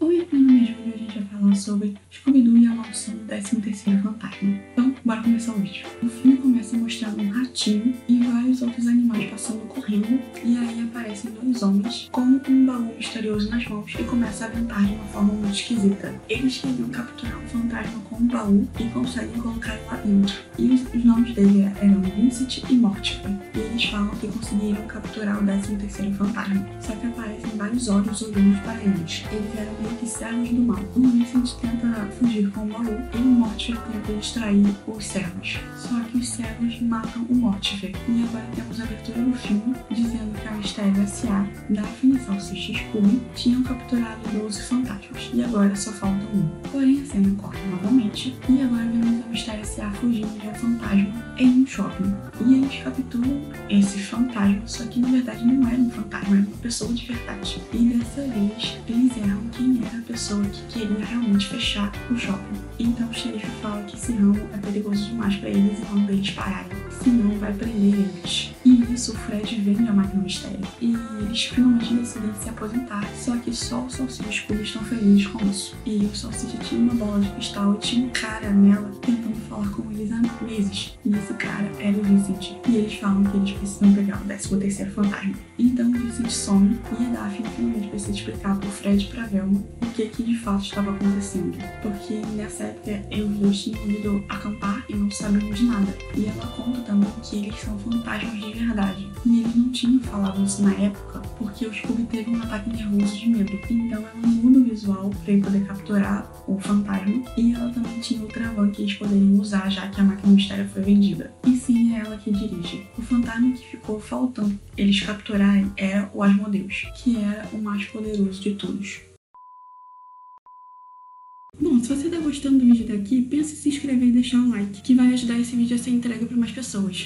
Oi, meu nome é Júlia e a gente vai falar sobre Scooby-Doo e a Maldição do 13º Fantasma. Então, bora começar o vídeo. O filme começa mostrando um ratinho e vários outros animais passando correndo, e aí aparecem dois homens com um baú misterioso nas mãos e começam a aventar de uma forma muito esquisita. Eles queriam capturar um fantasma com um baú e conseguem colocar ele lá dentro. E os nomes dele eram Vincent e Mortifer. E eles falam que conseguiram capturar o 13º Fantasma. Só que aparecem vários olhos olhando para eles. Eles eram meio que servos do mal. O Vincent tenta fugir com o baú e o Mortifer tenta distrair os servos. Só que os servos matam o Mortifer. E agora temos a abertura do filme dizendo que a Mistério S.A., Daphne, Salsicha e Scooby tinham capturado 12 fantasmas. E agora só falta um. Porém a cena corta novamente e agora vemos a Mistério S.A. fugindo de um fantasma em um shopping. E eles capturam esse fantasma, só que na verdade não era um fantasma, era uma pessoa de verdade. E dessa vez eles erram quem era a pessoa que queria realmente fechar o shopping. Então o xerife fala que esse ramo é perigoso demais para eles e manda eles pararem, senão vai prender eles. E isso o Fred vende a máquina mistério. E eles finalmente decidem se aposentar, só que só o Salsicha e o Scooby estão felizes com isso. E o Salsicha tinha uma bola de cristal e tinha um cara nela tentando falar com eles há meses. E esse cara era o Vincent. E eles falam que eles precisam pegar o 13º fantasma. Então o Vincent some e a Daphne finalmente precisa explicar pro Fred e pra Velma o que de fato estava acontecendo. Porque nessa época os dois tinham ido acampar e não sabiam de nada. E ela conta também que eles são fantasmas de verdade. E eles não tinham falado isso na época porque o Scooby teve um ataque nervoso de medo. Então ela muda o visual pra ele poder capturar o fantasma. E ela também tinha outra van que eles poderiam usar já que a máquina mistério foi vendida. E sim, é ela que dirige. O fantasma que ficou faltando eles capturarem era o Asmodeus, que era o mais poderoso de todos. Bom, se você tá gostando do vídeo até aqui, pensa em se inscrever e deixar um like, que vai ajudar esse vídeo a ser entregue para mais pessoas.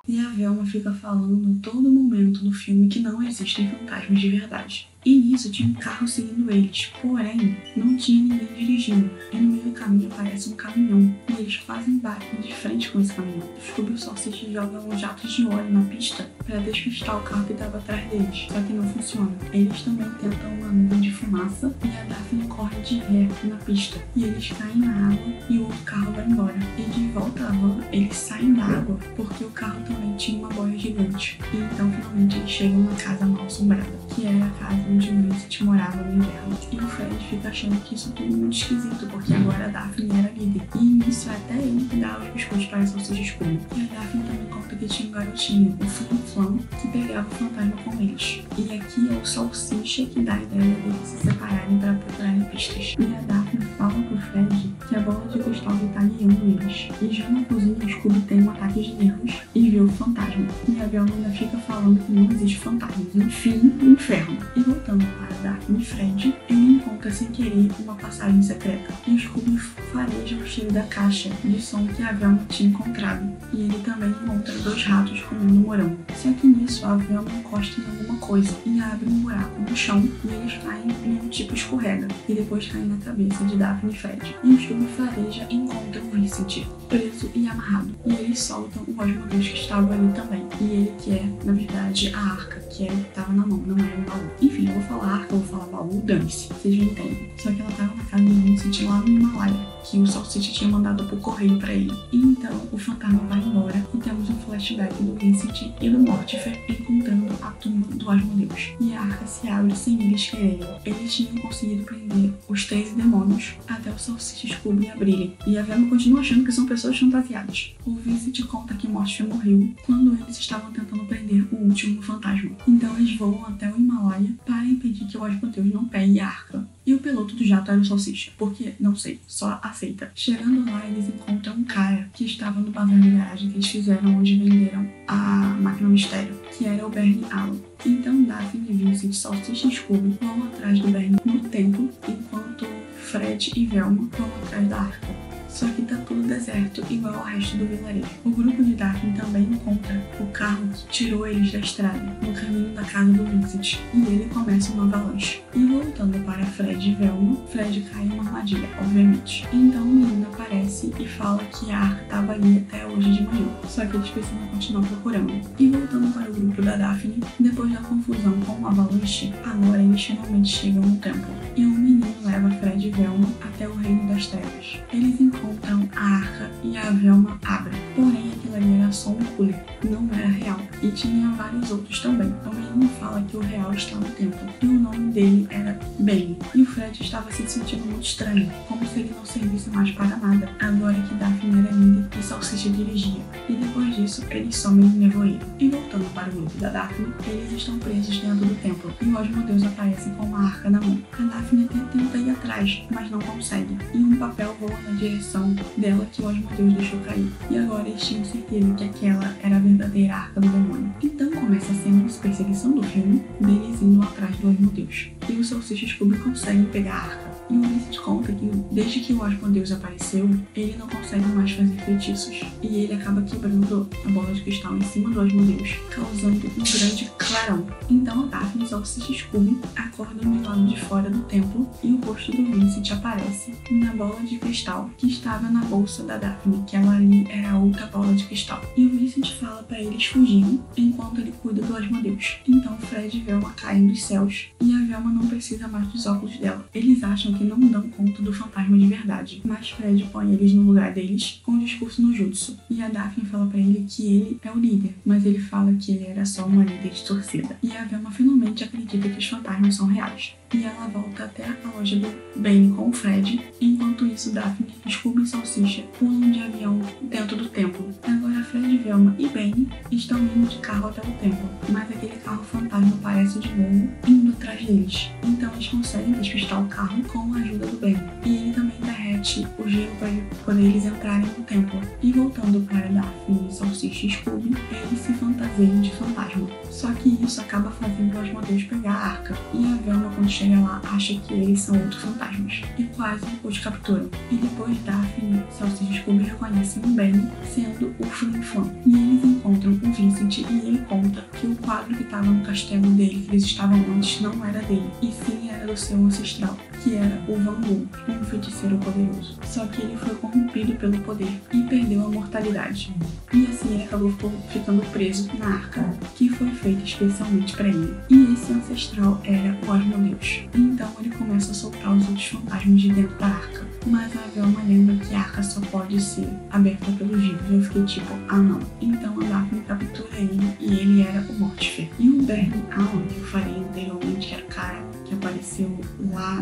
E a Velma fica falando todo momento do filme que não existem fantasmas de verdade. E nisso tinha um carro seguindo eles, porém não tinha ninguém dirigindo. E no meio do caminho aparece um caminhão e eles quase batem de frente com esse caminhão. O Scooby e o Salsicha jogam jatos de óleo na pista para despistar o carro que estava atrás deles, só que não funciona. Eles também tentam uma nuvem de fumaça e a Daphne corre de ré na pista. E eles caem na água e o outro carro vai embora. E de volta à van, eles saem da água porque o carro também tinha uma boia gigante. E então finalmente eles chegam na casa mal assombrada, que era a casa onde o Vincent morava no inverno. E o Fred fica achando que isso tudo muito esquisito, porque agora a Daphne era líder. E nisso até ele que dá os biscoitos para a Salsicha Scooby. E a Daphne também conta que tinha um garotinho, o Flim Flam, que pegava o fantasma com eles. E aqui é o Salsicha que dá a ideia deles se separarem para procurarem pistas. E a Daphne fala pro Fred que a bola de cristal está guiando eles. E já na cozinha, o Scooby tem um ataque de nervos e vê o fantasma. E a Velma ainda fica falando que não existe fantasmas. Enfim, o inferno. E voltando para Daphne e Fred, ele encontra sem querer uma passagem secreta. E o Scooby fareja o cheiro da caixa de som que a Velma tinha encontrado. E ele também encontra dois ratos comendo morango. Só que nisso a Velma encosta em alguma coisa e abre um buraco no chão e eles caem em um tipo escorrega. E depois caem na cabeça de Daphne e Fred. E o Scooby fareja e encontra o Vincent preso e amarrado. E eles soltam o Asmodeus que estava ali também. E ele quer, na verdade, a arca, que era o que estava na mão, não era o baú. Enfim, eu vou falar arca, eu vou falar baú, dane-se, vocês já entendem. Só que ela estava na casa do Vincent lá no Himalaia, que o Salsicha tinha mandado por correio pra ele. E então o fantasma vai embora e temos um flashback do Vincent e do Mortifer encontrando a tumba do Asmodeus. E a arca se abre sem eles quererem. Eles tinham conseguido prender os 13 demônios até o Salsicha e Scooby abrirem. E a Velma continua achando que são pessoas fantasiadas. O Vincent conta que Mortifer morreu quando eles estavam tentando prender o último fantasma. Então eles voam até o Himalaia para impedir que o Asmodeus não pegue a arca. E o piloto do jato era o Salsicha, porque, não sei, só aceita. Chegando lá, eles encontram um cara que estava no bazar de garagem que eles fizeram onde venderam a máquina mistério, que era o Bernie Allen. Então Daphne, Vincent, Salsicha e Scooby vão atrás do Bernie no templo, enquanto Fred e Velma vão atrás da arca. só que tá tudo deserto, igual ao resto do vilarejo. O grupo de Daphne também encontra o carro que tirou eles da estrada, no caminho da casa do Vincent, e ele começa uma avalanche. E voltando para Fred e Velma, Fred cai em uma armadilha, obviamente. Então o menino aparece e fala que a arca estava ali até hoje de manhã, só que eles precisam continuar procurando. E voltando para o grupo da Daphne, depois da confusão com o avalanche, agora eles finalmente chegam no templo, e o menino leva Fred e Velma até o reino das trevas. Eles encontram a arca e a Velma abre, porém aquilo ali era só um cooler, não era real, e tinha vários outros também. O menino fala que o real está no templo, e o nome dele era Bane, e o Fred estava se sentindo muito estranho, como se ele não servisse mais para nada, agora que Daphne era líder e Salsicha dirigia, e depois disso eles somem no nevoeiro. E voltando para o grupo da Daphne, eles estão presos dentro do templo, e o Asmodeus aparece com uma arca na mão. A Daphne até tenta ir atrás, mas não consegue, e um papel voa na direção dela que o Asmodeus deixou cair, e agora eles tinham certeza que aquela era a verdadeira arca do demônio. Então começa a cena de perseguição do filme, deles indo atrás do Asmodeus, e os Salsicha Scooby conseguem pegar a arca. E o Vincent conta que desde que o Asmodeus apareceu, ele não consegue mais fazer feitiços, e ele acaba quebrando a bola de cristal em cima do Asmodeus, causando um grande clarão. Então a Daphne e o Salsicha Scooby acordam do lado de fora do templo, e o rosto do Vincent aparece na bola de cristal que estava na bolsa da Daphne, que ela ali era outra bola de cristal. E o Vincent fala para eles fugirem enquanto ele cuida do Asmodeus. Então Fred e Velma caem dos céus, e a Velma não precisa mais dos óculos dela. Eles acham que não dão conta do fantasma de verdade, mas Fred põe eles no lugar deles com um discurso no jutsu, e a Daphne fala pra ele que ele é o líder, mas ele fala que ele era só uma líder distorcida. E a Velma finalmente acredita que os fantasmas são reais, e ela volta até a loja do Bane com o Fred. Enquanto isso, Daphne, Scooby e Salsicha pulam de avião dentro do templo. Agora Fred, Velma e Bane estão indo de carro até o templo, mas aquele carro fantasma aparece de novo indo atrás deles. Então eles conseguem despistar o carro com a ajuda do Bane, e ele também derrete o gelo para poder eles entrarem no templo. E voltando para Daphne, Salsicha e Scooby, eles se fantasiam de fantasma. Só que isso acaba fazendo o Asmodeus pegar a arca, e a Velma, quando chega lá, acha que eles são outros fantasmas, e quase os capturam. E depois Daphne, Salsicha e Scooby reconhecem o Bane sendo o Flim Flam, e eles encontram o Vincent, e ele conta que o quadro que estava no castelo dele, que eles estavam antes, não era dele, e sim era do seu ancestral, que era o Van Gogh, um feiticeiro poderoso. Só que ele foi corrompido pelo poder e perdeu a mortalidade. E assim ele acabou ficando preso na arca, que foi feita especialmente para ele. E esse ancestral era o Asmodeus. Então ele começa a soltar os outros fantasmas de dentro da arca. Mas a Velma lembra que a arca só pode ser aberta pelos vivos. Eu fiquei tipo, ah não. Então a Daphne captura ele, e ele era o Mortifer. E o Bernie Allen, que eu falei anteriormente, que era o cara que apareceu lá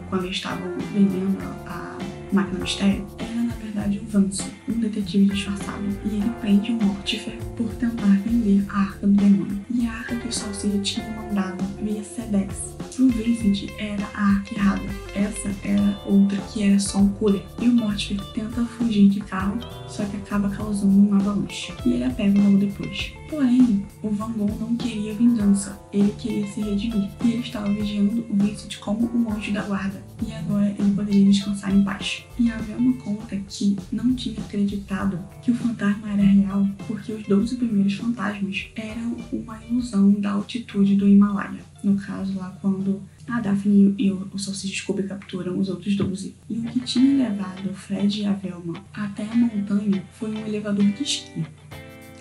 quando eles estavam vendendo a máquina do mistério, era na verdade o Vance, um detetive disfarçado, e ele prende o Mortifer por tentar vender a arca do demônio. E a arca que o Salsicha tinha mandado via Sedex pro Vincent era a arca errada. Essa era outra que era só um cooler. E o Mortifer tenta fugir de carro, só que acaba causando uma avalanche, e ele a pega logo depois. Porém, o Van Gogh não queria vingança, ele queria se redimir, e ele estava vigiando o Vincent como um anjo da guarda, e agora ele poderia descansar em paz. E a Velma conta que não tinha acreditado que o fantasma era real, porque os 12 primeiros fantasmas eram uma ilusão da altitude do Himalaia. No caso lá, quando a Daphne e o Salsicha Scooby capturam os outros 12. E o que tinha levado o Fred e a Velma até a montanha foi um elevador de esqui.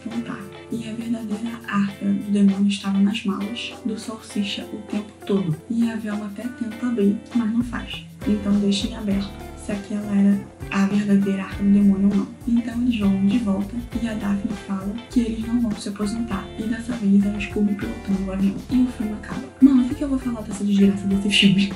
Então tá. E a verdadeira arca do demônio estava nas malas do Salsicha o tempo todo. E a Velma até tenta abrir, mas não faz. Então deixa em aberto se aquela era a verdadeira arca do demônio ou não. Então eles vão de volta, e a Daphne fala que eles não vão se aposentar. E dessa vez é o Scooby pilotando o avião. E o filme acaba. Mano, o que eu vou falar dessa desgraça desse filme?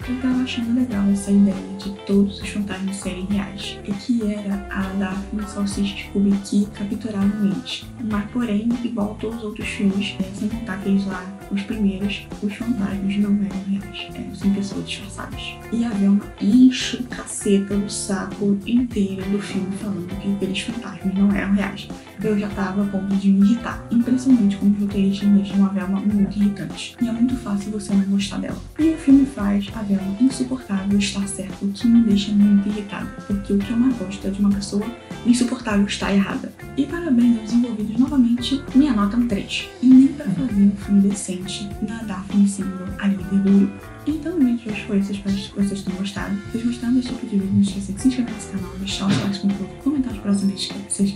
Eu tava achando legal essa ideia de todos os fantasmas serem reais, e que era a Daphne, Salsicha e Scooby que capturaram eles. Mas porém, igual a todos os outros filmes, sem contar que eles lá Os primeiros, os fantasmas não eram reais, eram sim pessoas disfarçadas. E a Velma enche o caceta do saco inteiro do filme falando que aqueles fantasmas não eram reais. Eu já tava a ponto de me irritar. Impressionante como os roteiristas deixam a Velma muito irritante. E é muito fácil você não gostar dela. E o filme faz a Velma insuportável estar certa, o que me deixa muito irritada. Porque o que eu mais gosto é de uma pessoa insuportável estar errada. E parabéns aos envolvidos novamente, minha nota é um 3. E nem pra fazer um filme decente da Daphne sendo a líder do grupo. Então o vídeo de hoje foi esse, espero que vocês tenham gostado. Se vocês gostaram desse tipo de vídeo, não esqueça de se inscrever nesse canal, deixar o like, comentar os próximos vídeos que vocês